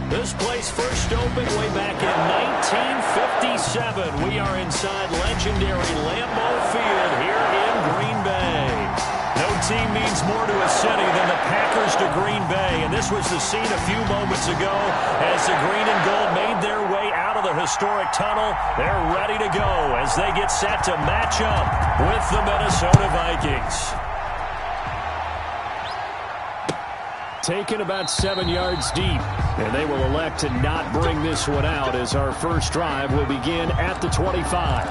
This place first opened way back in 1957. We are inside legendary Lambeau Field here in Green Bay. No team means more to a city than the Packers to Green Bay, and this was the scene a few moments ago as the green and gold made their way out of the historic tunnel. They're ready to go as they get set to match up with the Minnesota Vikings. Taken about 7 yards deep, and they will elect to not bring this one out as our first drive will begin at the 25.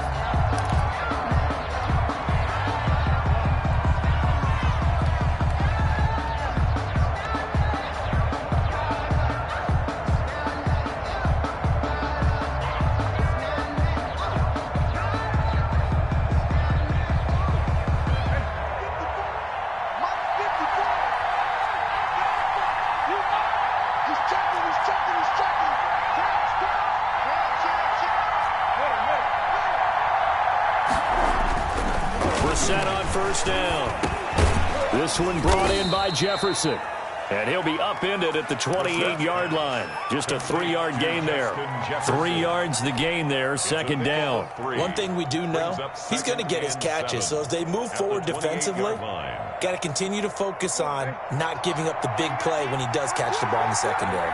Set on first down. This one brought in by Jefferson. And he'll be upended at the 28-yard line. Just a 3-yard gain there. 3 yards the gain there, second down. One thing we do know, he's going to get his catches. So as they move forward defensively, got to continue to focus on not giving up the big play when he does catch the ball in the secondary.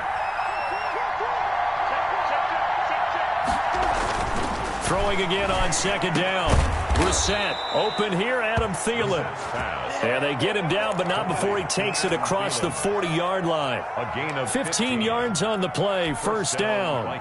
Throwing again on second down. Brissett open here, Adam Thielen. And they get him down, but not before he takes it across the 40-yard line. 15 yards on the play, first down.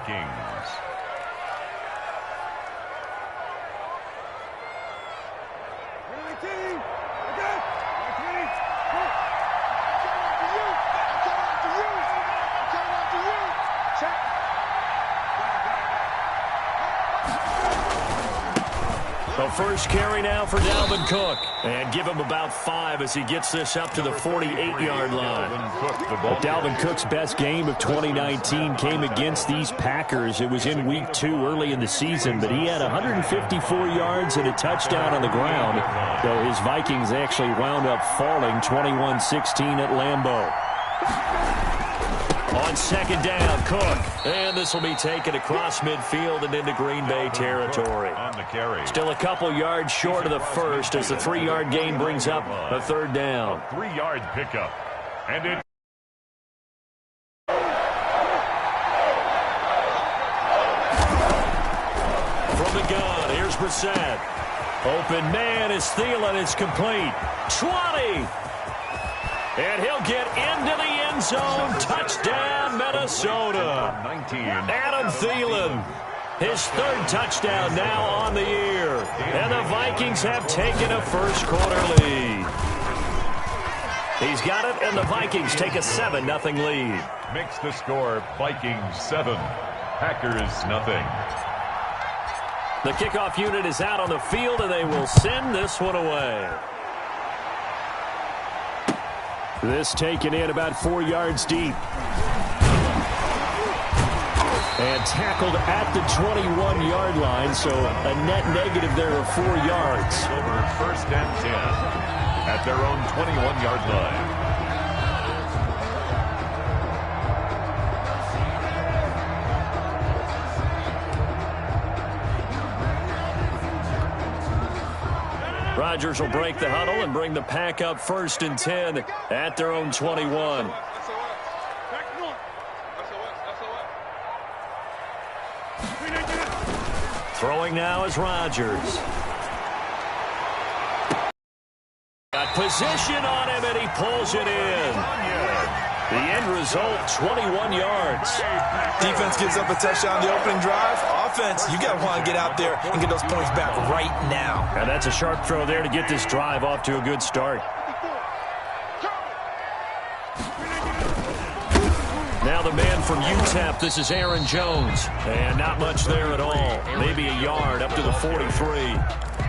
The first carry now for Dalvin Cook. And give him about 5 as he gets this up to the 48-yard line. But Dalvin Cook's best game of 2019 came against these Packers. It was in Week 2 early in the season, but he had 154 yards and a touchdown on the ground, though his Vikings actually wound up falling 21-16 at Lambeau. On second down, Cook. And this will be taken across midfield and into Green Bay territory. Still a couple yards short of the first as the 3-yard gain brings up a third down. 3-yard pickup. And it from the gun, here's Brissett. Open man is Thielen. It's complete. 20. And he'll get into the end zone. Touchdown, Minnesota. Adam Thielen, his third touchdown now on the year. And the Vikings have taken a first-quarter lead. He's got it, and the Vikings take a 7-0 lead. Makes the score Vikings 7, Packers nothing. The kickoff unit is out on the field, and they will send this one away. This taken in about 4 yards deep. And tackled at the 21-yard line, so a net negative there of 4 yards. Over first and 10 at their own 21-yard line. Rodgers will break the huddle and bring the pack up first and 10 at their own 21. Throwing now is Rodgers. Got position on him, and he pulls it in. The end result, 21 yards. Defense gives up a touchdown on the opening drive. Offense, you got to want to get out there and get those points back right now. And that's a sharp throw there to get this drive off to a good start. Now the man from UTEP, this is Aaron Jones. And not much there at all. Maybe a yard up to the 43.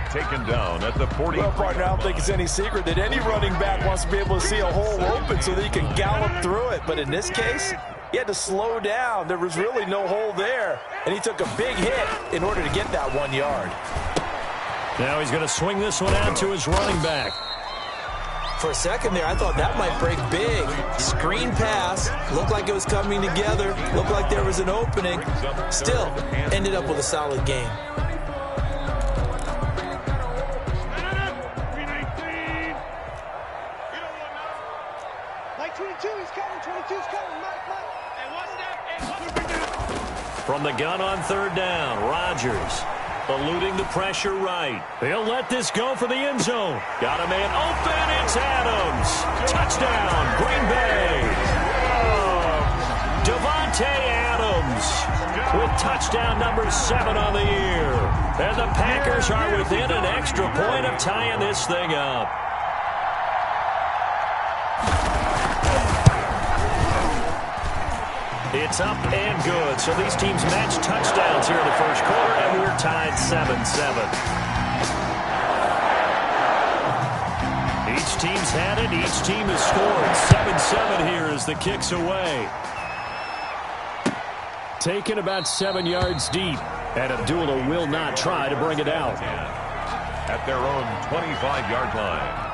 Taken down at the 40. Well, partner, I don't think it's any secret that any running back wants to be able to see a hole open so that he can gallop through it. But in this case, he had to slow down. There was really no hole there. And he took a big hit in order to get that 1 yard. Now he's going to swing this one out to his running back. For a second there, I thought that might break big. screen pass. Looked like it was coming together. Looked like there was an opening. Still, ended up with a solid game. From the gun on third down, Rodgers eluding the pressure right. He'll let this go for the end zone. Got a man open. It's Adams. Touchdown, Green Bay. Devontae Adams with touchdown number 7 on the year. And the Packers are within an extra point of tying this thing up. It's up and good. So these teams match touchdowns here in the first quarter, and we're tied 7-7. Each team's had it. Each team has scored. 7-7 here as the kick's away. Taken about 7 yards deep, and Abdullah will not try to bring it out. At their own 25-yard line.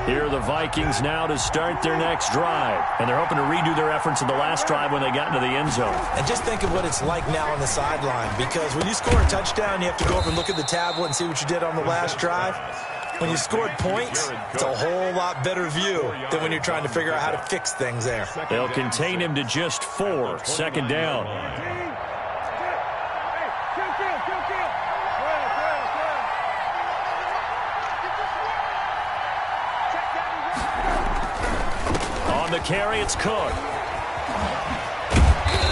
Here are the Vikings now to start their next drive. And they're hoping to redo their efforts in the last drive when they got into the end zone. And just think of what it's like now on the sideline. Because when you score a touchdown, you have to go over and look at the tablet and see what you did on the last drive. When you scored points, it's a whole lot better view than when you're trying to figure out how to fix things there. They'll contain him to just 4. Second down. On the carry, it's Cook.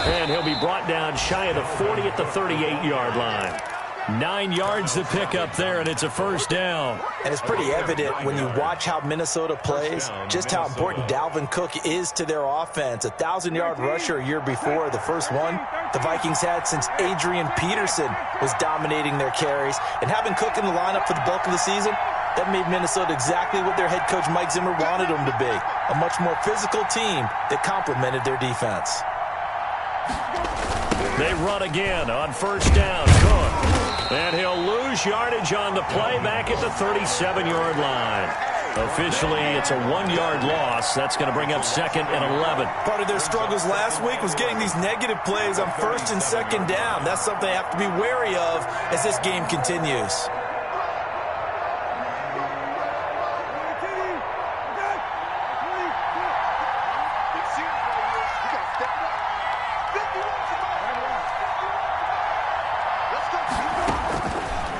And he'll be brought down shy of the 40 at the 38-yard line. 9 yards to pick up there, and it's a first down. And it's pretty evident when you watch how Minnesota plays, just how important Dalvin Cook is to their offense. A 1,000-yard rusher a year before, the first one the Vikings had since Adrian Peterson was dominating their carries. And having Cook in the lineup for the bulk of the season, that made Minnesota exactly what their head coach Mike Zimmer wanted them to be. A much more physical team that complemented their defense. They run again on first down. Cook. And he'll lose yardage on the play back at the 37-yard line. Officially, it's a 1-yard loss. That's going to bring up 2nd and 11. Part of their struggles last week was getting these negative plays on first and second down. That's something they have to be wary of as this game continues.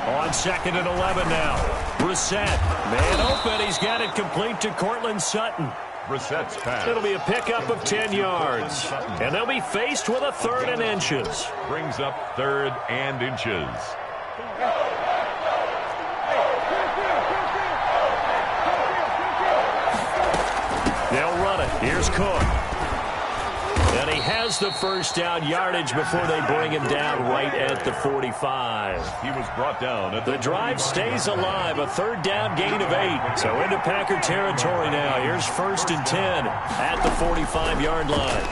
On 2nd and 11 now. Brissett, man open. He's got it complete to Cortland Sutton. Brissett's pass. It'll be a pickup of 10 yards. And they'll be faced with a 3rd and inches. Brings up 3rd and inches. They'll run it. Here's Cook. And he has the first down yardage before they bring him down right at the 45. He was brought down at the drive stays alive. A 3rd down gain of 8. So into Packer territory now. Here's 1st and 10 at the 45-yard line.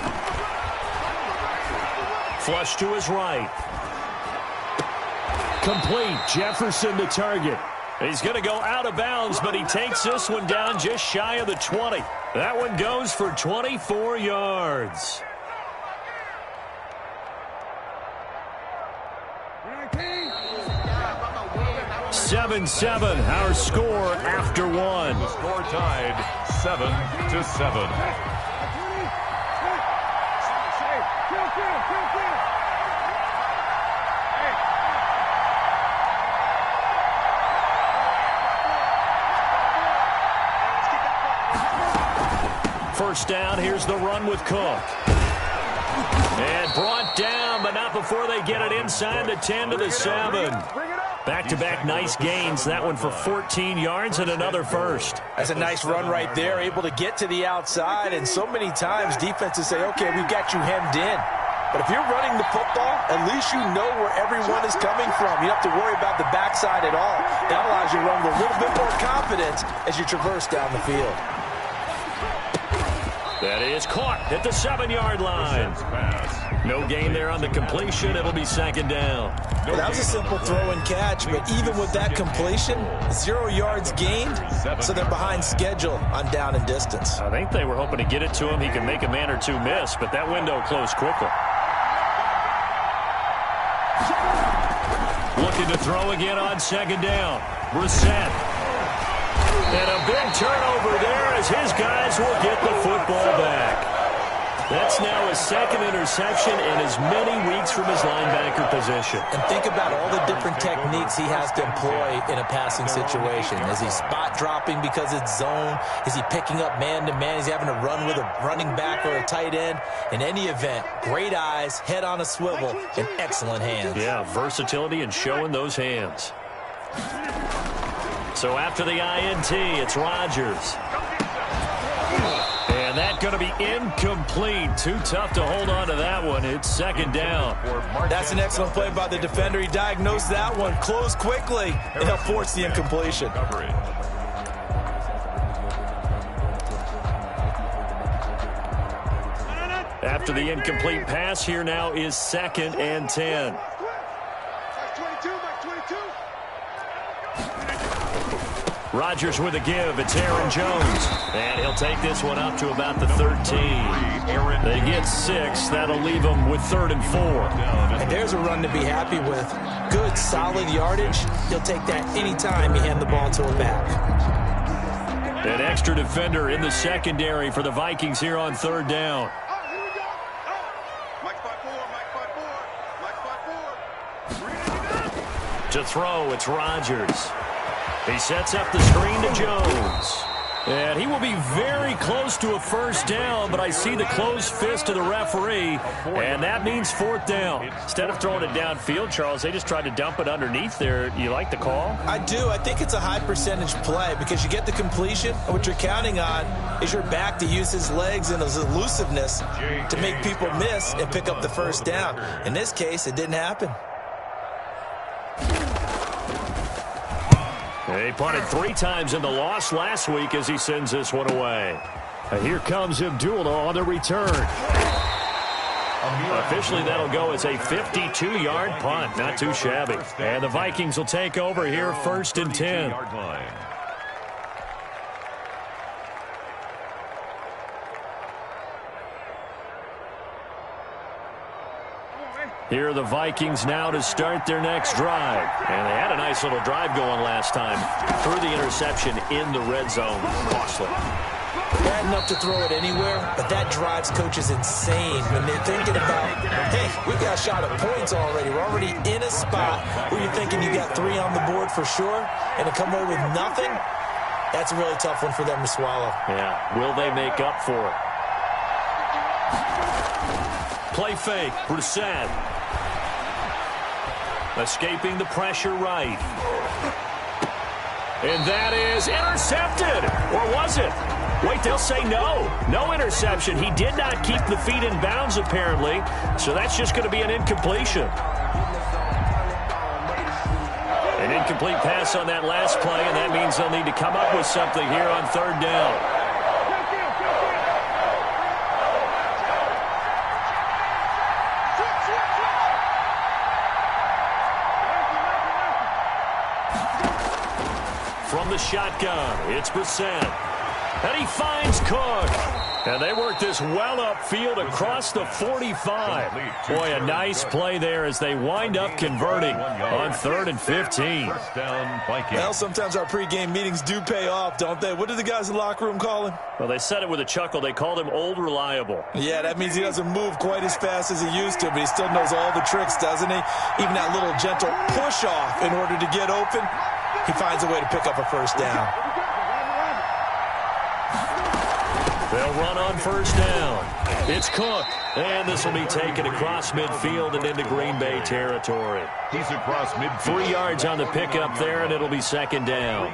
Flush to his right. Complete. Jefferson the target. He's going to go out of bounds, but he takes this one down just shy of the 20. That one goes for 24 yards. 7-7, our score after 1. The score tied 7-7. First down, here's the run with Cook. And brought down, but not before they get it inside the 10 to the 7. Back-to-back nice gains. That one for 14 yards and another first. That's a nice run right there, able to get to the outside. And so many times defenses say, okay, we've got you hemmed in. But if you're running the football, at least you know where everyone is coming from. You don't have to worry about the backside at all. That allows you to run with a little bit more confidence as you traverse down the field. That is caught at the 7-yard line. No gain there on the completion. It'll be second down. Well, that was a simple throw and catch, but even with that completion, 0 yards gained, so they're behind schedule on down and distance. I think they were hoping to get it to him. He can make a man or two miss, but that window closed quickly. Looking to throw again on second down. Brissett. And a big turnover there as his guys will get the football back. That's now his second interception in as many weeks from his linebacker position. And think about all the different techniques he has to employ in a passing situation. Is he spot dropping because it's zone? Is he picking up man-to-man? Is he having to run with a running back or a tight end? In any event, great eyes, head on a swivel, and excellent hands. Yeah, versatility and showing those hands. So after the INT, it's Rodgers. And that's going to be incomplete. Too tough to hold on to that one. It's second down. That's an excellent play by the defender. He diagnosed that one, closed quickly, and he'll force the incompletion. After the incomplete pass, here now is second and 10. Rodgers with a give. It's Aaron Jones. And he'll take this one up to about the 13. They get 6. That'll leave them with 3rd and 4. And there's a run to be happy with. Good, solid yardage. He'll take that anytime you hand the ball to him back. An extra defender in the secondary for the Vikings here on 3rd down. To throw, it's Rodgers. He sets up the screen to Jones. And he will be very close to a first down, but I see the closed fist of the referee, and that means 4th down. Instead of throwing it downfield, Charles, they just tried to dump it underneath there. You like the call? I do. I think it's a high percentage play because you get the completion, and what you're counting on is your back to use his legs and his elusiveness to make people miss and pick up the first down. In this case, it didn't happen. He punted 3 times in the loss last week as he sends this one away. And here comes Abdullah on the return. Officially, that'll go as a 52-yard punt. Not too shabby. And the Vikings will take over here 1st and 10. Here are the Vikings now to start their next drive. And they had a nice little drive going last time. Threw the interception in the red zone. Costly. Bad enough to throw it anywhere, but that drives coaches insane when they're thinking about, hey, we've got a shot at points already. We're already in a spot where you're thinking you got 3 on the board for sure, and to come away with nothing, that's a really tough one for them to swallow. Yeah, will they make up for it? Play fake, Brissett. Escaping the pressure right. And that is intercepted. Or was it? Wait, they'll say no. No interception. He did not keep the feet in bounds, apparently. So that's just going to be an incompletion. An incomplete pass on that last play, and that means they'll need to come up with something here on 3rd down. From the shotgun, it's Brissett. And he finds Cook. And they work this well upfield across the 45. Boy, a nice play there as they wind up converting on 3rd and 15. Well, sometimes our pregame meetings do pay off, don't they? What did the guys in the locker room call him? Well, they said it with a chuckle. They called him Old Reliable. Yeah, that means he doesn't move quite as fast as he used to, but he still knows all the tricks, doesn't he? Even that little gentle push-off in order to get open, he finds a way to pick up a first down. They'll run on 1st down. It's Cook. And this will be taken across midfield and into Green Bay territory. He's across midfield. 3 yards on the pickup there, and it'll be 2nd down.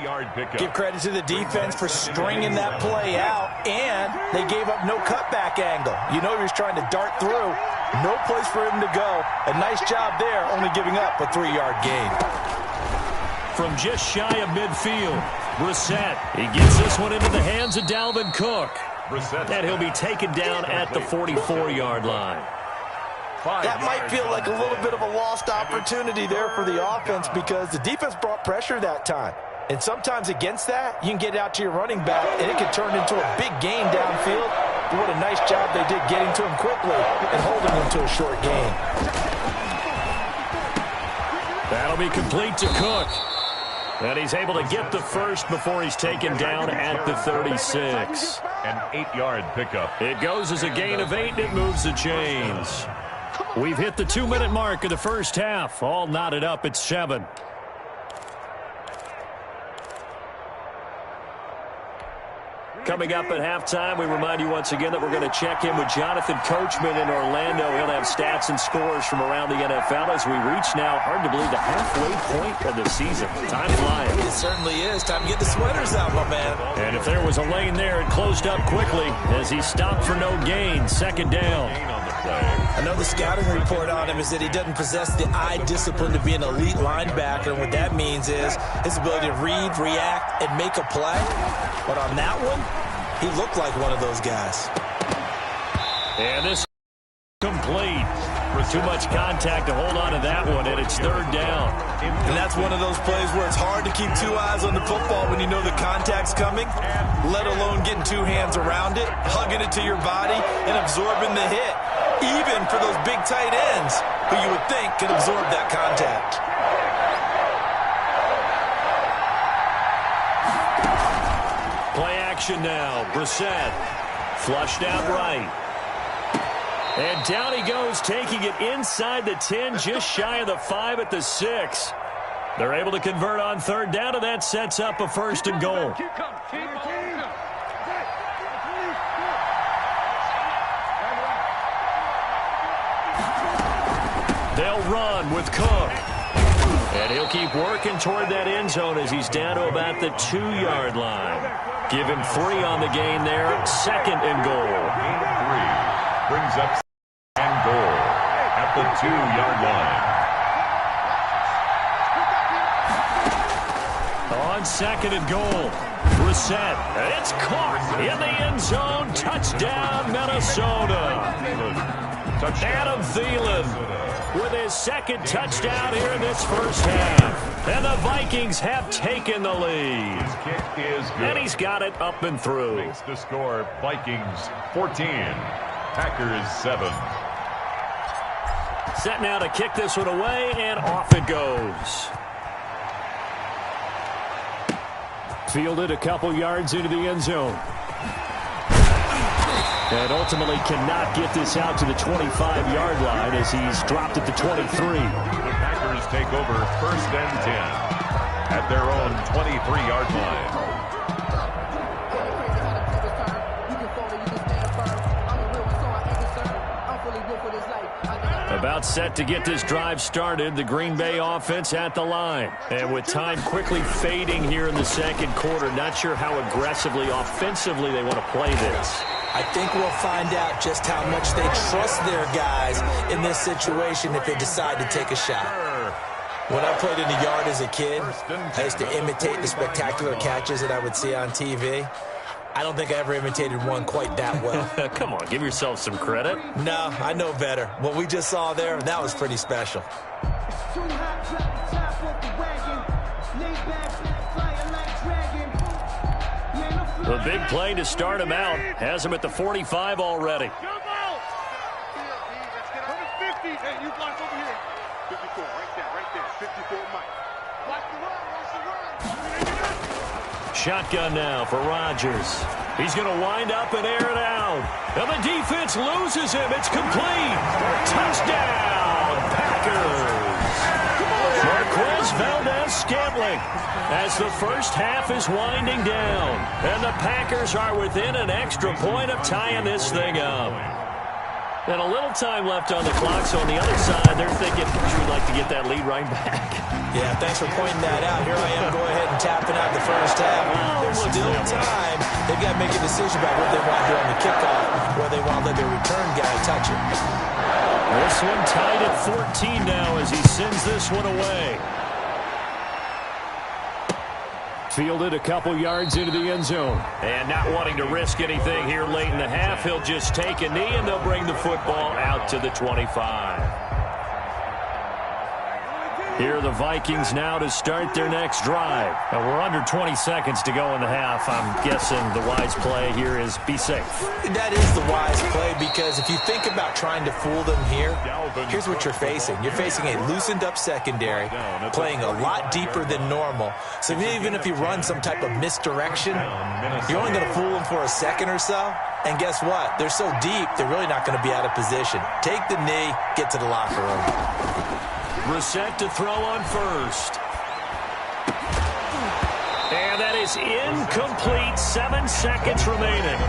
Give credit to the defense for stringing that play out, and they gave up no cutback angle. You know he was trying to dart through. No place for him to go. A nice job there, only giving up a 3-yard gain. From just shy of midfield, Brissett. He gets this one into the hands of Dalvin Cook. And he'll be taken down at the 44-yard line. That might feel like a little bit of a lost opportunity there for the offense because the defense brought pressure that time. And sometimes against that, you can get out to your running back, and it can turn into a big gain downfield. But what a nice job they did getting to him quickly and holding him to a short gain. That'll be complete to Cook. And he's able to get the first before he's taken down at the 36. An 8-yard pickup. It goes as a gain of 8, and it moves the chains. We've hit the 2-minute mark of the first half. All knotted up at 7. Coming up at halftime, we remind you once again that we're going to check in with Jonathan Coachman in Orlando. He'll have stats and scores from around the NFL as we reach now, hard to believe, the halfway point of the season. Time flying. It certainly is. Time to get the sweaters out, my man. And if there was a lane there, it closed up quickly as he stopped for no gain. Second down. I know the scouting report on him is that he doesn't possess the eye discipline to be an elite linebacker. And what that means is his ability to read, react, and make a play. But on that one, he looked like one of those guys. And this complete. Too much contact to hold on to that one, and it's third down. And that's one of those plays where it's hard to keep 2 eyes on the football when you know the contact's coming, let alone getting 2 hands around it, hugging it to your body, and absorbing the hit, even for those big tight ends who you would think could absorb that contact. Play action now. Brissett flushed out right. And down he goes, taking it inside the 10, just shy of the 5 at the 6. They're able to convert on third down, and that sets up a first and goal. They'll run with Cook. And he'll keep working toward that end zone as he's down to about the 2-yard line. Give him 3 on the gain there. Second and goal. Brings up and goal at the 2-yard line. On second and goal, Brissett. It's caught in the end zone. Touchdown, Minnesota. Adam Thielen with his second touchdown here in this first half. And the Vikings have taken the lead. His kick is good. And he's got it up and through. Makes the score Vikings 14. Packers 7. Set now to kick this one away, and off it goes. Fielded a couple yards into the end zone. And ultimately cannot get this out to the 25-yard line as he's dropped at the 23. The Packers take over first and 10 at their own 23-yard line. About set to get this drive started, the Green Bay offense at the line. And with time quickly fading here in the second quarter, not sure how aggressively, offensively they want to play this. I think we'll find out just how much they trust their guys in this situation if they decide to take a shot. When I played in the yard as a kid, I used to imitate the spectacular catches that I would see on TV. I don't think I ever imitated one quite that well. Come on, give yourself some credit. No, I know better. What we just saw there, that was pretty special. The big play to start him out has him at the 45 already. Shotgun now for Rodgers. He's going to wind up and air it out. And the defense loses him. It's complete. Touchdown, Packers. Marquez Valdez-Scantling as the first half is winding down. And the Packers are within an extra point of tying this thing up. And a little time left on the clock, so on the other side, they're thinking, we'd like to get that lead right back. Yeah, thanks for pointing that out. Here I am, go ahead and tapping out the first half. There's still time. They've got to make a decision about what they want to do on the kickoff, where they want to let their return guy touch it. This one tied at 14 now as he sends this one away. Fielded a couple yards into the end zone. And not wanting to risk anything here late in the half, he'll just take a knee, and they'll bring the football out to the 25. Here are the Vikings now to start their next drive. We're under 20 seconds to go in the half. I'm guessing the wise play here is be safe. That is the wise play, because if you think about trying to fool them here, here's what you're facing. You're facing a loosened up secondary, playing a lot deeper than normal. So even if you run some type of misdirection, you're only going to fool them for a second or so. And guess what? They're so deep, they're really not going to be out of position. Take the knee, get to the locker room. Brissett to throw on first. And that is incomplete. 7 seconds remaining.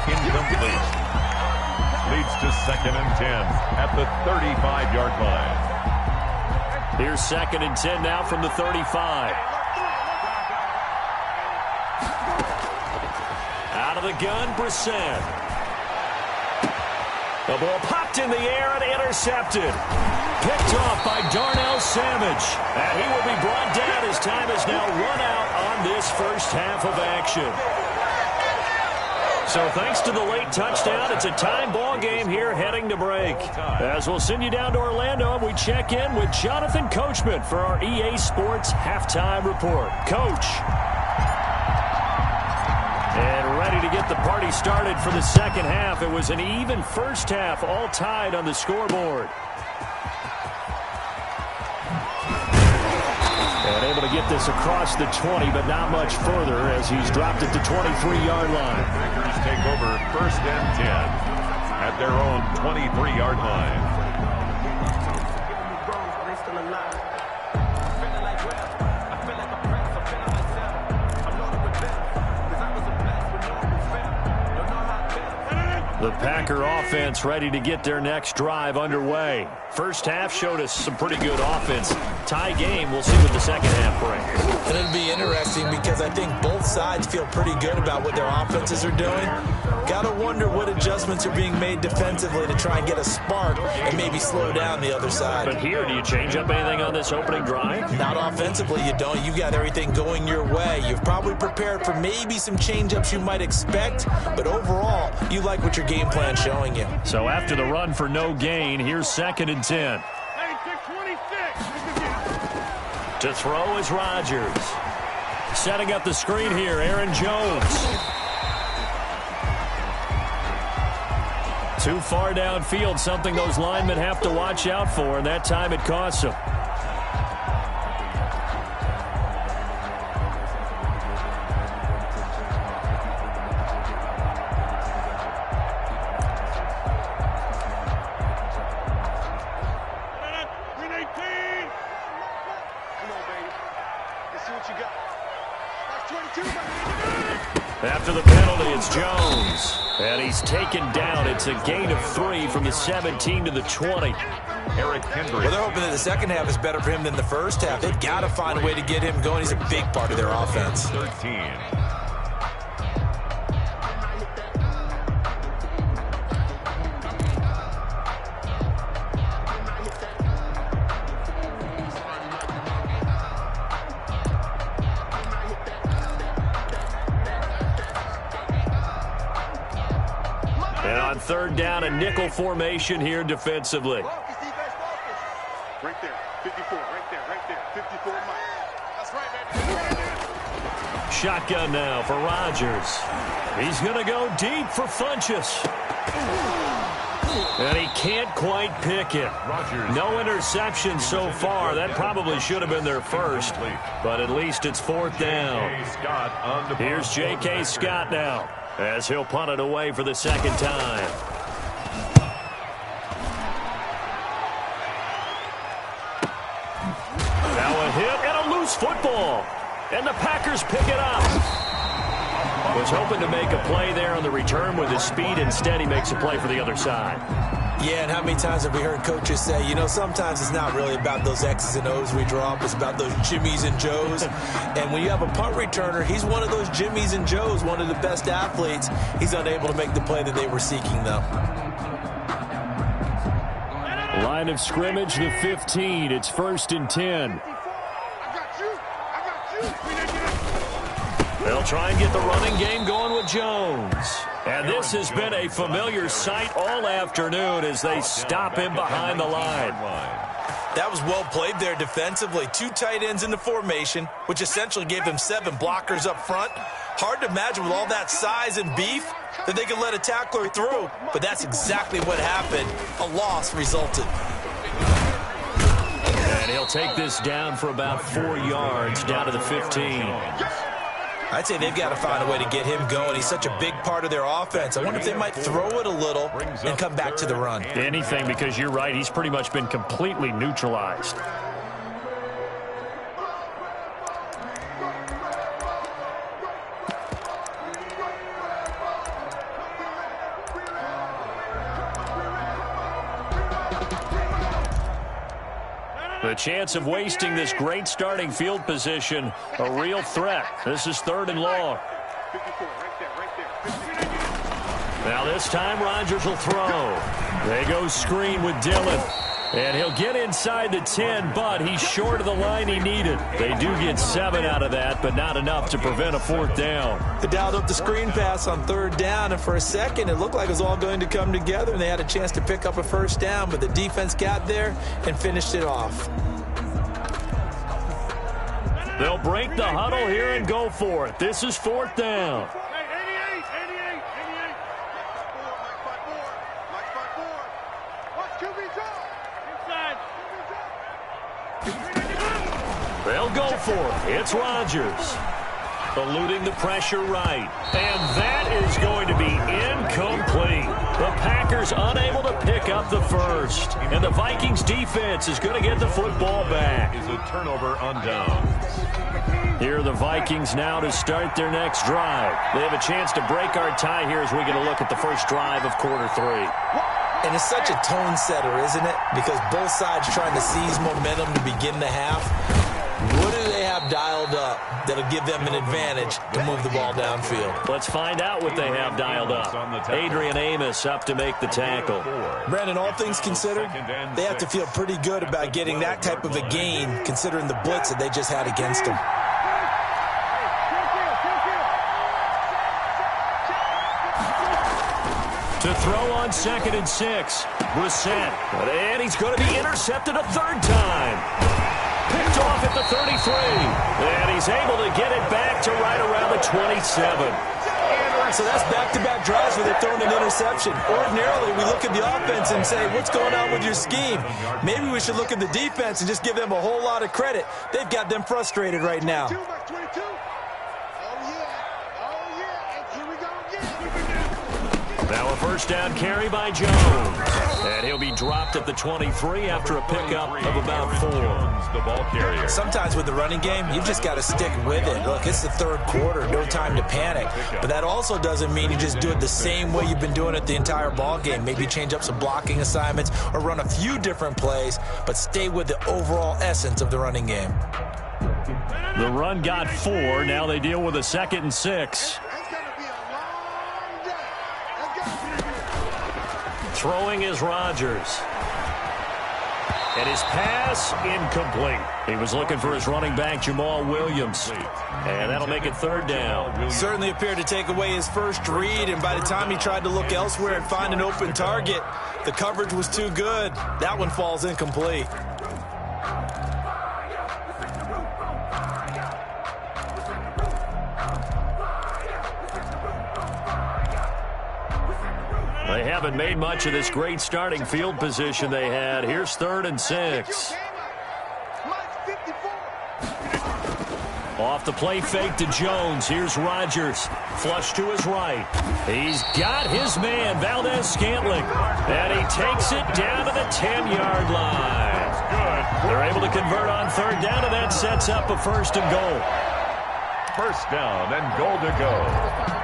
Incomplete. Leads to 2nd and 10 at the 35-yard line. Here's 2nd and 10 now from the 35. Out of the gun, Brissett. The ball popped in the air and intercepted. Picked off by Darnell Savage. And he will be brought down as time has now run out on this first half of action. So thanks to the late touchdown, it's a time ball game here heading to break. As we'll send you down to Orlando, and we check in with Jonathan Coachman for our EA Sports Halftime Report. Coach. And ready to get the party started for the second half. It was an even first half, all tied on the scoreboard. And able to get this across the 20, but not much further as he's dropped it to 23-yard line. Packers take over 1st and 10 at their own 23-yard line. The Packer offense ready to get their next drive underway. First half showed us some pretty good offense. Tie game, we'll see what the second half brings. And it'll be interesting because I think both sides feel pretty good about what their offenses are doing. Got to wonder what adjustments are being made defensively to try and get a spark and maybe slow down the other side. But here, do you change up anything on this opening drive? Not offensively, you don't. You got everything going your way. You've probably prepared for maybe some change-ups you might expect, but overall, you like what your game plan showing you. So after the run for no gain, here's 2nd and 10. To throw is Rodgers. Setting up the screen here, Aaron Jones. Too far downfield, something those linemen have to watch out for, and that time it costs them. After the penalty, it's Jones. And he's taken down. It's a gain of 3 from the 17 to the 20. Eric Kendrick. Well, they're hoping that the second half is better for him than the first half. They've got to find a way to get him going. He's a big part of their offense. 13. And on 3rd down, a nickel formation here defensively. Right there, 54, right there, 54 miles. That's right, baby. Shotgun now for Rodgers. He's going to go deep for Funchess. And he can't quite pick it. No interception so far. That probably should have been their first. But at least it's 4th down. Here's J.K. Scott now, as he'll punt it away for the second time. Now a hit and a loose football. And the Packers pick it up. Was hoping to make a play there on the return with his speed. Instead, he makes a play for the other side. Yeah, and how many times have we heard coaches say, you know, sometimes it's not really about those X's and O's we draw up. It's about those Jimmies and Joes. And when you have a punt returner, he's one of those Jimmies and Joes, one of the best athletes. He's unable to make the play that they were seeking, though. Line of scrimmage, the 15. It's 1st and 10. They'll try and get the running game going with Jones. And this has been a familiar sight all afternoon as they stop him behind the line. That was well played there defensively. 2 tight ends in the formation, which essentially gave them 7 blockers up front. Hard to imagine with all that size and beef that they could let a tackler through. But that's exactly what happened. A loss resulted. And he'll take this down for about 4 yards, down to the 15. I'd say they've got to find a way to get him going. He's such a big part of their offense. I wonder if they might throw it a little and come back to the run. Anything, because you're right. He's pretty much been completely neutralized. The chance of wasting this great starting field position, a real threat. This is 3rd and long. Now this time Rodgers will throw. They go screen with Dillon. And he'll get inside the 10, but he's short of the line he needed. They do get 7 out of that, but not enough to prevent a 4th down. They dialed up the screen pass on 3rd down, and for a second it looked like it was all going to come together, and they had a chance to pick up a 1st down, but the defense got there and finished it off. They'll break the huddle here and go for it. This is 4th down. They'll go for it. It's Rodgers. Eluding the pressure right. And that is going to be incomplete. The Packers unable to pick up the 1st. And the Vikings defense is going to get the football back. Is a turnover on downs. Here are the Vikings now to start their next drive. They have a chance to break our tie here as we get a look at the first drive of quarter 3. And it's such a tone setter, isn't it? Because both sides trying to seize momentum to begin the half. What do they have dialed up that'll give them an advantage to move the ball downfield? Let's find out what they have dialed up. Adrian Amos up to make the tackle. Brandon, all things considered, they have to feel pretty good about getting that type of a gain considering the blitz that they just had against them. To throw on 2nd and 6. Brissett. And he's going to be intercepted a 3rd time. Picked off at the 33. And he's able to get it back to right around the 27. So that's back-to-back drives where they're throwing an interception. Ordinarily, we look at the offense and say, what's going on with your scheme? Maybe we should look at the defense and just give them a whole lot of credit. They've got them frustrated right now. Now a 1st down carry by Jones. And he'll be dropped at the 23 after a pickup of about 4. The ball carrier. Sometimes with the running game, you've just got to stick with it. Look, it's the 3rd quarter, no time to panic. But that also doesn't mean you just do it the same way you've been doing it the entire ball game. Maybe change up some blocking assignments or run a few different plays, but stay with the overall essence of the running game. The run got 4. Now they deal with a 2nd and 6. Throwing is Rodgers. And his pass incomplete. He was looking for his running back, Jamal Williams. And that'll make it 3rd down. Certainly appeared to take away his first read, and by the time he tried to look elsewhere and find an open target, the coverage was too good. That one falls incomplete. They haven't made much of this great starting field position they had. Here's 3rd and 6. Off the play fake to Jones. Here's Rodgers. Flush to his right. He's got his man, Valdez-Scantling. And he takes it down to the 10-yard line. They're able to convert on 3rd down, and that sets up a 1st and goal. 1st down and goal to go.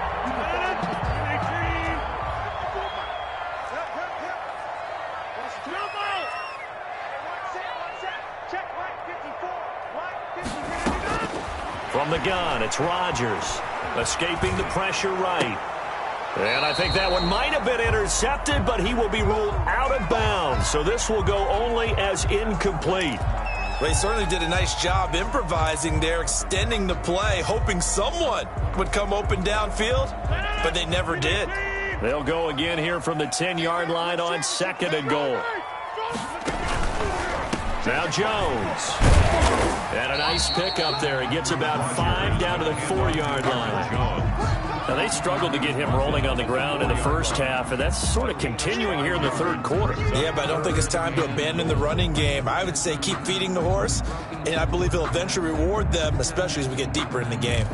From the gun, it's Rodgers. Escaping the pressure right. And I think that one might have been intercepted, but he will be ruled out of bounds. So this will go only as incomplete. They certainly did a nice job improvising there, extending the play, hoping someone would come open downfield, but they never did. They'll go again here from the 10-yard line on 2nd and goal. Now Jones. And a nice pick up there. He gets about 5 down to the 4-yard line. Now, they struggled to get him rolling on the ground in the first half, and that's sort of continuing here in the third quarter. Yeah, but I don't think it's time to abandon the running game. I would say keep feeding the horse, and I believe he'll eventually reward them, especially as we get deeper in the game.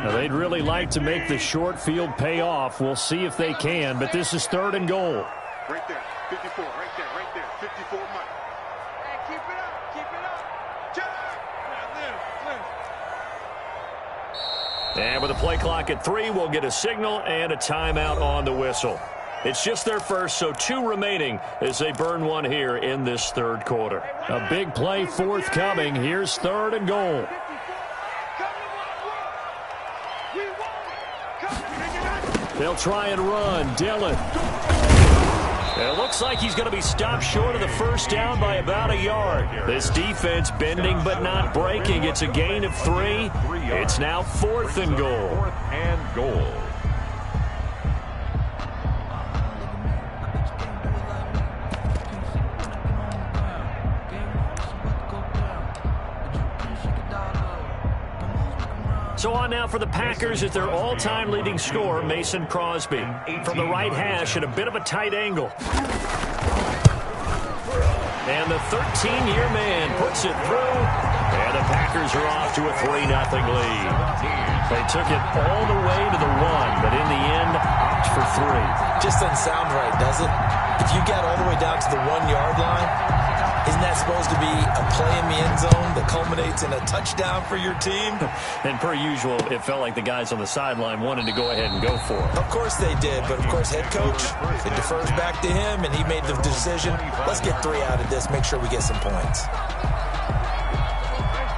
Now, they'd really like to make the short field pay off. We'll see if they can, but this is 3rd and goal. Right there, 54, right there, 54 Mike. Hey, keep it up, And with the play clock at 3, we'll get a signal and a timeout on the whistle. It's just their first, so 2 remaining as they burn one here in this third quarter. A big play forthcoming. Here's 3rd and goal. They'll try and run. Dillon. It looks like he's going to be stopped short of the first down by about a yard. This defense bending but not breaking. It's a gain of 3. It's now 4th and goal. 4th and goal. So on now for the Packers at their all-time leading scorer, Mason Crosby. From the right hash at a bit of a tight angle. And the 13-year man puts it through. And the Packers are off to a 3-0 lead. They took it all the way to the 1, but in the end, opt for 3. Just doesn't sound right, does it? If you got all the way down to the 1-yard line, isn't that supposed to be a play in the end zone that culminates in a touchdown for your team? And per usual, it felt like the guys on the sideline wanted to go ahead and go for it. Of course they did, but of course head coach, it defers back to him, and he made the decision. Let's get 3 out of this, make sure we get some points.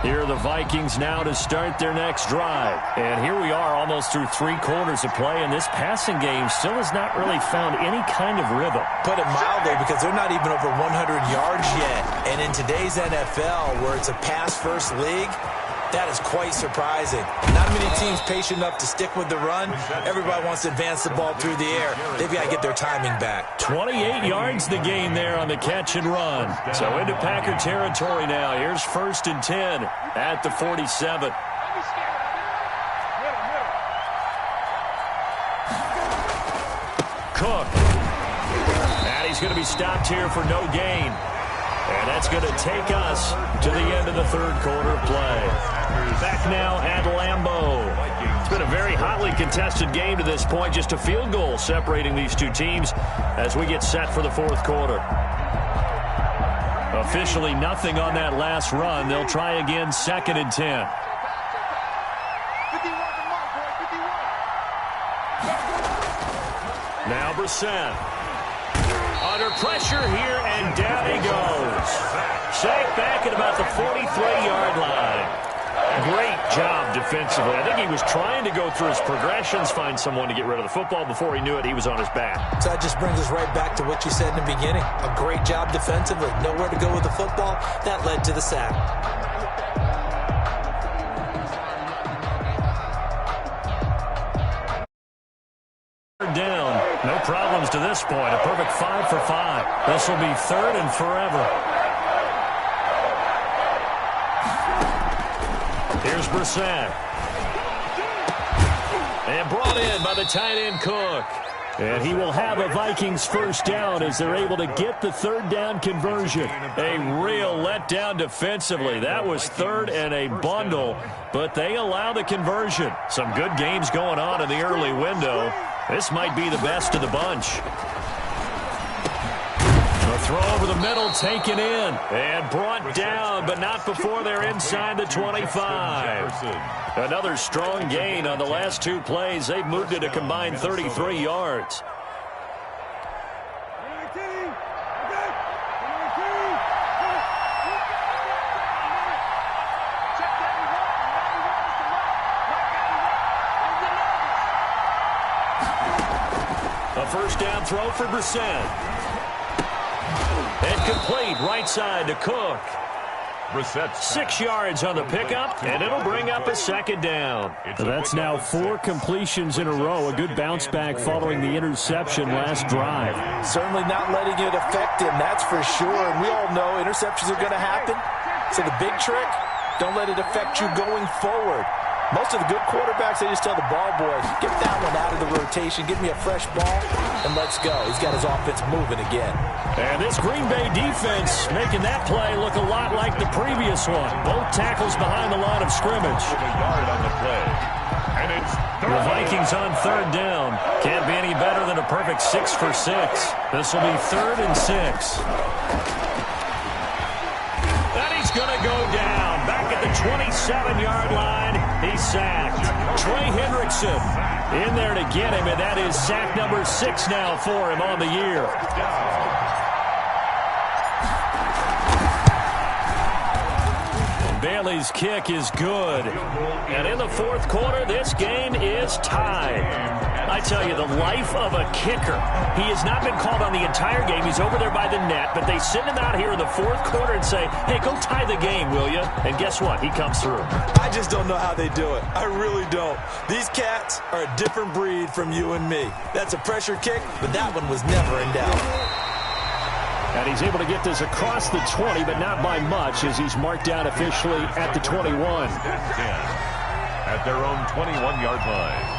Here are the Vikings now to start their next drive. And here we are almost through 3 quarters of play, and this passing game still has not really found any kind of rhythm. Put it mildly, because they're not even over 100 yards yet. And in today's NFL, where it's a pass-first league, that is quite surprising. Not many teams patient enough to stick with the run. Everybody wants to advance the ball through the air. They've got to get their timing back. 28 yards the gain there on the catch and run. So into Packer territory now. Here's 1st and 10 at the 47. Cook. And he's going to be stopped here for no gain. And that's going to take us to the end of the third quarter of play. Back now at Lambeau. It's been a very hotly contested game to this point. Just a field goal separating these two teams as we get set for the fourth quarter. Officially nothing on that last run. They'll try again 2nd and 10. Now Brissett. Under pressure here, and down he goes. Sacked back at about the 43-yard line. Great job defensively. I think he was trying to go through his progressions, find someone to get rid of the football. Before he knew it, he was on his back. So that just brings us right back to what you said in the beginning. A great job defensively. Nowhere to go with the football. That led to the sack. Down. No problems to this point. A perfect 5 for 5. This will be 3rd and forever. Here's Brissett. And brought in by the tight end Cook. And he will have a Vikings first down as they're able to get the 3rd down conversion. A real letdown defensively. That was 3rd and a bundle, but they allow the conversion. Some good games going on in the early window. This might be the best of the bunch. The throw over the middle, taken in, and brought down, but not before they're inside the 25. Another strong gain on the last 2 plays. They've moved it a combined 33 yards. A first down throw for Brissett. And complete right side to Cook. 6 yards on the pickup, and it'll bring up a second down. So that's now 4 completions in a row. A good bounce back following the interception last drive. Certainly not letting it affect him, that's for sure. And we all know interceptions are going to happen. So the big trick, don't let it affect you going forward. Most of the good quarterbacks, they just tell the ball boy, get that one out of the rotation, give me a fresh ball, and let's go. He's got his offense moving again. And this Green Bay defense making that play look a lot like the previous one. Both tackles behind the line of scrimmage. A yard on the play. And it's the Vikings on third down. Can't be any better than a perfect 6 for 6. This will be 3rd and 6. And he's going to go down. Back at the 27-yard line, he's sacked. Trey Hendrickson in there to get him, and that is sack number 6 now for him on the year. Bailey's kick is good. And in the 4th quarter, this game is tied. I tell you, the life of a kicker. He has not been called on the entire game. He's over there by the net, but they send him out here in the 4th quarter and say, hey, go tie the game, will you? And guess what? He comes through. I just don't know how they do it. I really don't. These cats are a different breed from you and me. That's a pressure kick, but that one was never in doubt. And he's able to get this across the 20, but not by much, as he's marked down officially at the 21. At their own 21-yard line.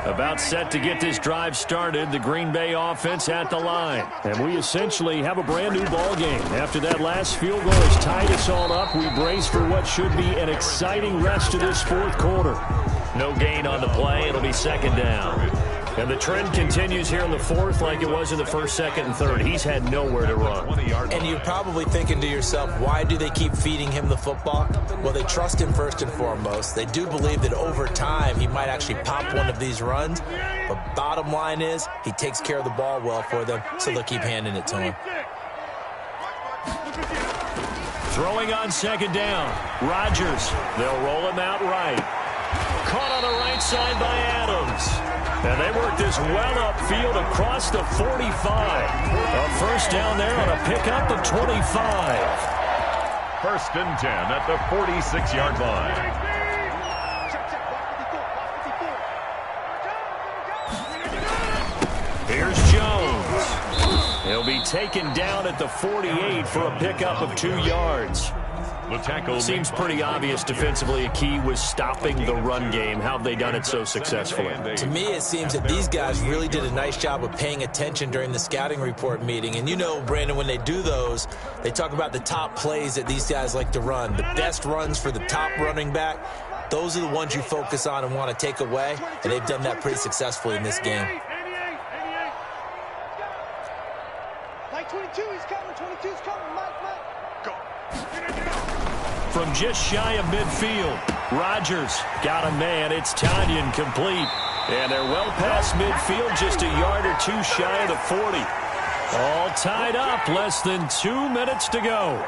About set to get this drive started, the Green Bay offense at the line. And we essentially have a brand-new ball game. After that last field goal has tied us all up, we brace for what should be an exciting rest of this 4th quarter. No gain on the play. It'll be 2nd down. And the trend continues here in the 4th like it was in the 1st, 2nd, and 3rd. He's had nowhere to run. And you're probably thinking to yourself, why do they keep feeding him the football? Well, they trust him first and foremost. They do believe that over time he might actually pop one of these runs. But bottom line is he takes care of the ball well for them, so they'll keep handing it to him. Throwing on 2nd down. Rodgers. They'll roll him out right. Caught on the right side by Adams. And they work this well upfield across the 45. A first down there on a pickup of 25. 1st and 10 at the 46-yard line. Here's Jones. He'll be taken down at the 48 for a pickup of 2 yards. The tackle seems pretty obvious defensively. A key was stopping the run game. How have they done it so successfully? To me, it seems that these guys really did a nice job of paying attention during the scouting report meeting. And you know, Brandon, when they do those, they talk about the top plays that these guys like to run. The best runs for the top running back, those are the ones you focus on and want to take away. And they've done that pretty successfully in this game. Like 22, he's coming. 22's coming. Mike. Go. From just shy of midfield, Rodgers got a man. It's Tanyan complete. And they're well past midfield, just a yard or 2 shy of the 40. All tied up, less than 2 minutes to go.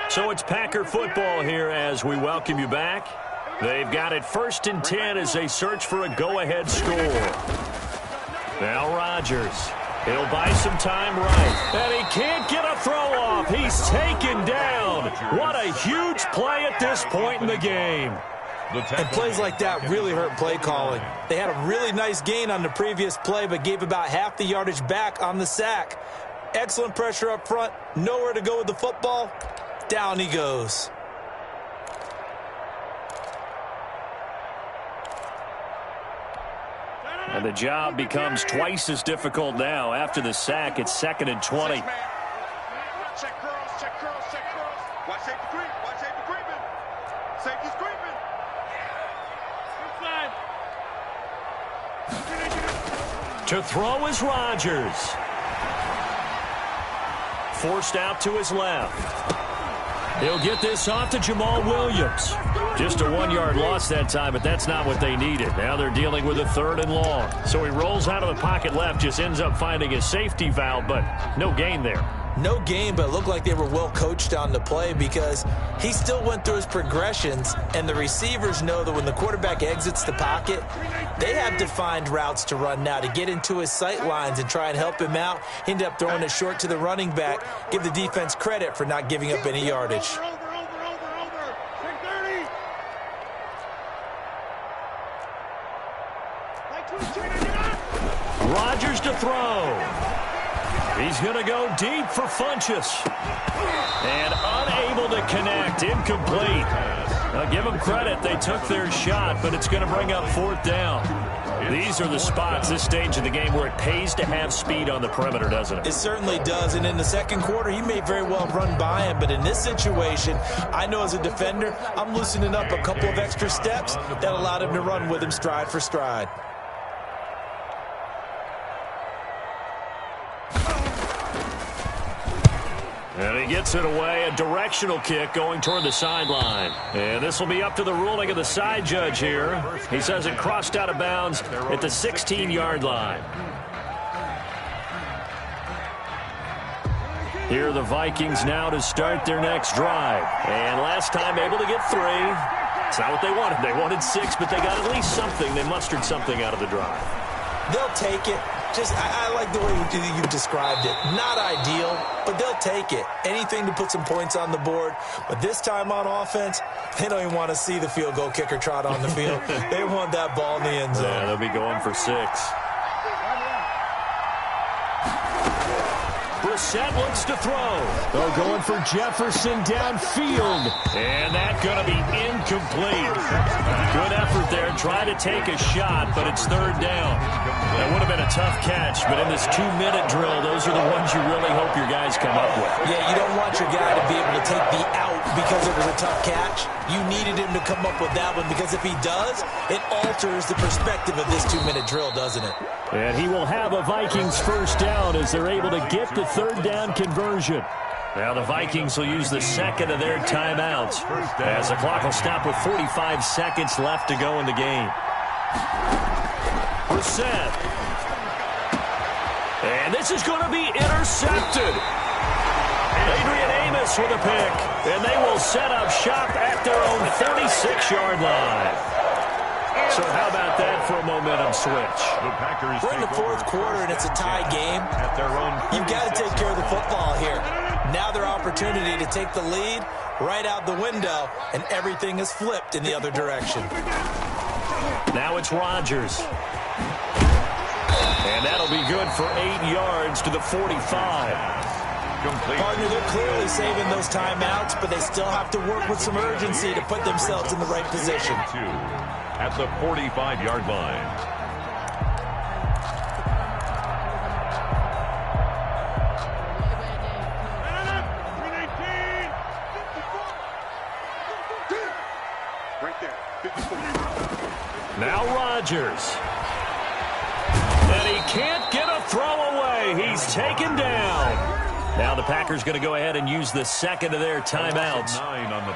So it's Packer football here as we welcome you back. They've got it 1st and 10 as they search for a go-ahead score. Now Rodgers. He'll buy some time right. And he can't get a throw off. He's taken down. What a huge play at this point in the game. And plays like that really hurt play calling. They had a really nice gain on the previous play, but gave about half the yardage back on the sack. Excellent pressure up front. Nowhere to go with the football. Down he goes. And the job becomes twice as difficult now. After the sack, it's 2nd and 20. Check curls. Watch safety creep. Watch safety creeping. Safety's creeping. Inside. To throw is Rodgers. Forced out to his left. He'll get this off to Jamal Williams. Just a 1-yard loss that time, but that's not what they needed. Now they're dealing with a 3rd and long. So he rolls out of the pocket left, just ends up finding a safety valve, but no gain there. No gain, but it looked like they were well coached on the play because he still went through his progressions, and the receivers know that when the quarterback exits the pocket, they have defined routes to run now to get into his sight lines and try and help him out. He ended up throwing it short to the running back. Give the defense credit for not giving up any yardage. Rodgers to throw. He's going to go deep for Funchess. And unable to connect. Incomplete. Now give them credit. They took their shot, but it's going to bring up 4th down. These are the spots, this stage of the game, where it pays to have speed on the perimeter, doesn't it? It certainly does. And in the second quarter, he may very well run by him. But in this situation, I know as a defender, I'm loosening up a couple of extra steps that allowed him to run with him stride for stride. And he gets it away, a directional kick going toward the sideline. And this will be up to the ruling of the side judge here. He says it crossed out of bounds at the 16-yard line. Here are the Vikings now to start their next drive. And last time able to get 3. It's not what they wanted. They wanted 6, but they got at least something. They mustered something out of the drive. They'll take it. I like the way you described it. Not ideal, but they'll take it. Anything to put some points on the board. But this time on offense, they don't even want to see the field goal kicker trot on the field. They want that ball in the end zone. Yeah, they'll be going for 6. Brissett looks to throw. They're going for Jefferson downfield. And that's going to be incomplete. Good effort there. Try to take a shot, but it's 3rd down. That would have been a tough catch, but in this 2-minute drill, those are the ones you really hope your guys come up with. Yeah, you don't want your guy to be able to take the out because it was a tough catch. You needed him to come up with that one because if he does, it alters the perspective of this 2-minute drill, doesn't it? And he will have a Vikings 1st down as they're able to get the 3rd down conversion. Now the Vikings will use the 2nd of their timeouts as the clock will stop with 45 seconds left to go in the game. Brissett. And this is going to be intercepted. Adrian Amos with a pick. And they will set up shop at their own 36-yard line. So how about that for a momentum switch? We're in the 4th quarter and it's a tie game. You've got to take care of the football here. Now their opportunity to take the lead right out the window, and everything is flipped in the other direction. Now it's Rodgers. And that'll be good for 8 yards to the 45. Partner, they're clearly saving those timeouts, but they still have to work with some urgency to put themselves in the right position. At the 45-yard line. Right there, 54. Now Rodgers. And he can't get a throw away. He's taken down. Now the Packers going to go ahead and use the 2nd of their timeouts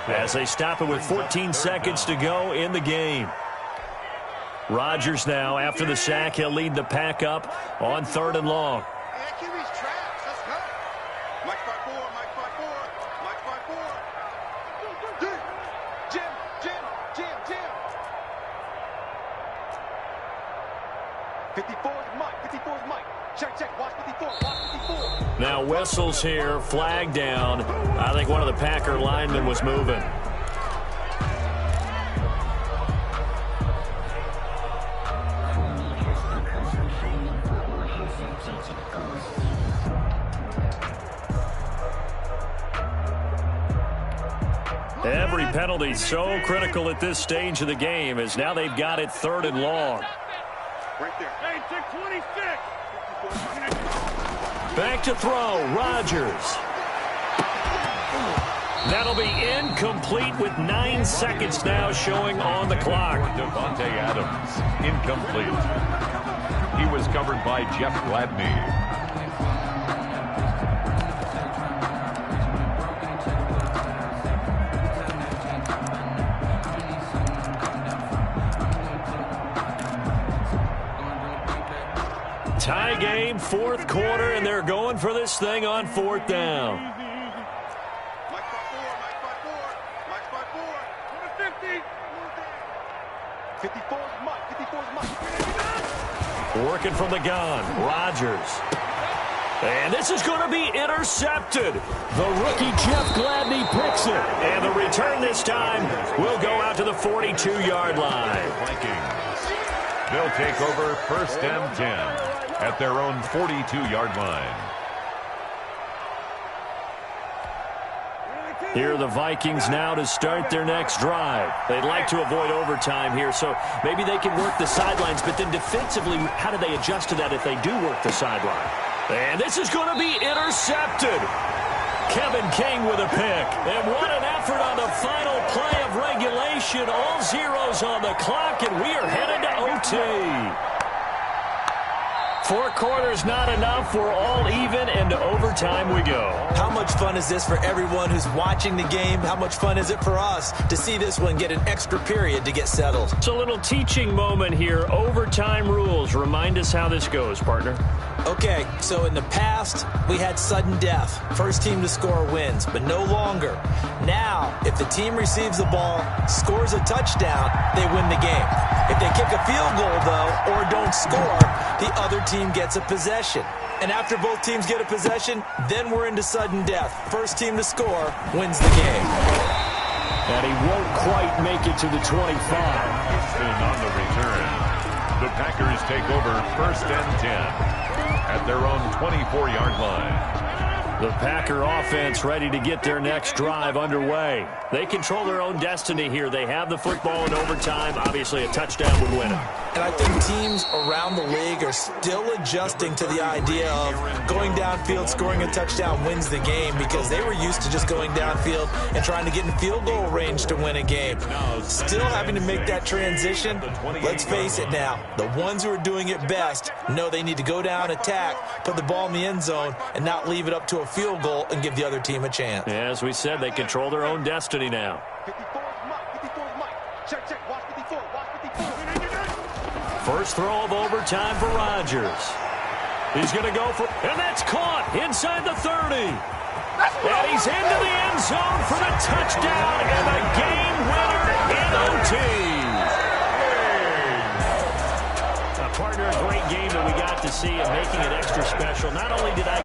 as they stop it with 14 seconds to go in the game. Rodgers now, after the sack, he'll lead the pack up on 3rd and long. Mike 5-4, Mike 5-4, Mike 5-4. Jim. 54 is Mike, 54 is Mike. Check, watch 54, watch 54. Now whistles here, flag down. I think one of the Packer linemen was moving. Every penalty so critical at this stage of the game as now they've got it 3rd and long. Right there. Hey, check 26. Back to throw, Rodgers. That'll be incomplete with 9 seconds now showing on the clock. Devontae Adams, incomplete. He was covered by Jeff Gladney. Tie game, fourth quarter, and they're going for this thing on fourth down. Mike by four. Mike by four. 50. 54 is Mike. 54 is Mike. Working from the gun, Rodgers. And this is going to be intercepted. The rookie Jeff Gladney picks it. And the return this time will go out to the 42-yard line. They'll take over first and 10 at their own 42-yard line. Here are the Vikings now to start their next drive. They'd like to avoid overtime here, so maybe they can work the sidelines, but then defensively, how do they adjust to that if they do work the sideline? And this is going to be intercepted. Kevin King with a pick. And what an effort on the final play of regulation. All zeros on the clock, and we are headed to OT. 4 quarters not enough. We're all even, and to overtime we go. How much fun is this for everyone who's watching the game? How much fun is it for us to see this one get an extra period to get settled? It's a little teaching moment here. Overtime rules. Remind us how this goes, partner. Okay, so in the past, we had sudden death. First team to score wins, but no longer. Now, if the team receives the ball, scores a touchdown, they win the game. If they kick a field goal, though, or don't score, the other team gets a possession. And after both teams get a possession, then we're into sudden death. First team to score wins the game. And he won't quite make it to the 25. And on the return, the Packers take over first and 10 at their own 24-yard line. The Packer offense ready to get their next drive underway. They control their own destiny here. They have the football in overtime. Obviously, a touchdown would win it. And I think teams around the league are still adjusting to the idea of going downfield, scoring a touchdown wins the game, because they were used to just going downfield and trying to get in field goal range to win a game. Still having to make that transition. Let's face it now, the ones who are doing it best know they need to go down, attack, put the ball in the end zone, and not leave it up to a field goal and give the other team a chance. Yeah, as we said, they control their own destiny now. 54 is Mike. 54 is Mike. Check. Watch 54. Watch 54. First throw of overtime for Rodgers. He's going to go for, and that's caught inside the 30. And he's into the end zone for the touchdown and the game winner in OT. Partner, a great game that we got to see, and making it extra special. Not only did I